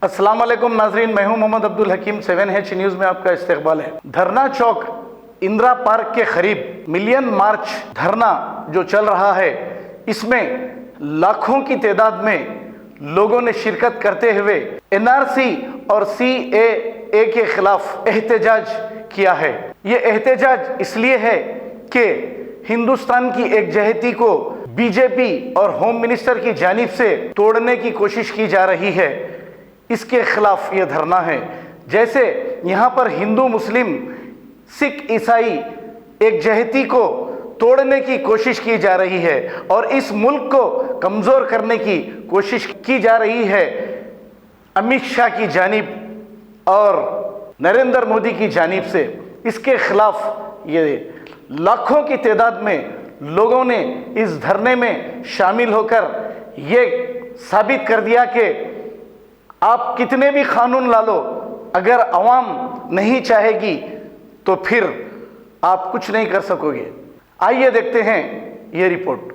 अस्सलाम वालेकुम नाजरीन, मैं हूं मोहम्मद अब्दुल हकीम। 7H न्यूज़ में आपका इस्तकबाल है। धरना चौक इंदिरा पार्क के करीब मिलियन मार्च धरना जो चल रहा है, इसमें लाखों की तादाद में लोगों ने शिरकत करते हुए NRC और CAA के खिलाफ एहतजाज किया है। ये एहतजाज इसलिए है कि हिंदुस्तान की एकजहती को बीजेपी और होम मिनिस्टर की जानिब से तोड़ने की कोशिश की जा रही है, इसके खिलाफ ये धरना है। जैसे यहाँ पर हिंदू मुस्लिम सिख ईसाई एकजहती को तोड़ने की कोशिश की जा रही है और इस मुल्क को कमज़ोर करने की कोशिश की जा रही है अमित शाह की जानिब और नरेंद्र मोदी की जानिब से। इसके खिलाफ ये लाखों की तादाद में लोगों ने इस धरने में शामिल होकर ये साबित कर दिया कि आप कितने भी कानून ला लो, अगर अवाम नहीं चाहेगी तो फिर आप कुछ नहीं कर सकोगे। आइए देखते हैं ये रिपोर्ट।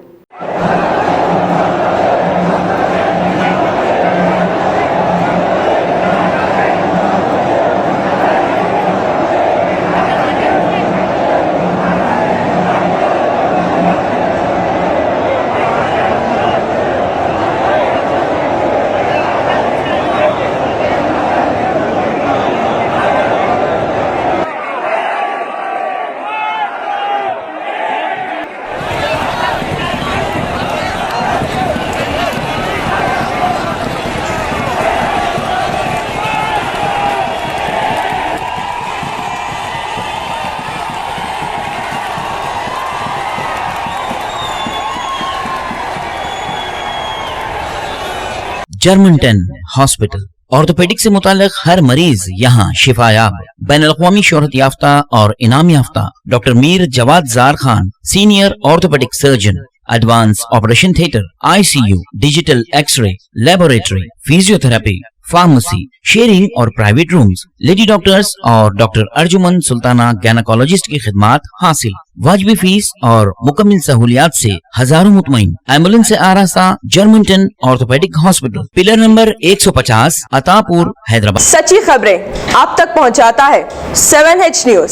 जर्मनटन हॉस्पिटल ऑर्थोपेडिक से मुताल्लिक हर मरीज यहाँ शिफायाब। बैनुल-अक़वामी शोहरत याफ्ता और इनाम याफ्ता doctor Mir Jawad Zar Khan, senior orthopaedic surgeon, advance operation theatre, ICU, digital x-ray, laboratory, physiotherapy, pharmacy, sharing और प्राइवेट रूम्स, लेडी डॉक्टर्स और डॉक्टर अर्जुमन सुल्ताना गायनेकोलॉजिस्ट की खिदमात हासिल। वाजिबी फीस और मुकम्मल सहूलियात से हजारों मुतमईन। एम्बुलेंस से आरास्ता Germanton orthopaedic hospital, pillar number 150, Attapur, Hyderabad. सच्ची खबरें आप तक पहुंचाता है 7H न्यूज।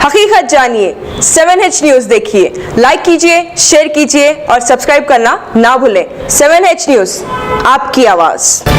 हकीकत जानिए, 7H न्यूज देखिए, लाइक कीजिए, शेयर कीजिए और सब्सक्राइब करना ना भूलें। 7H न्यूज, आपकी आवाज।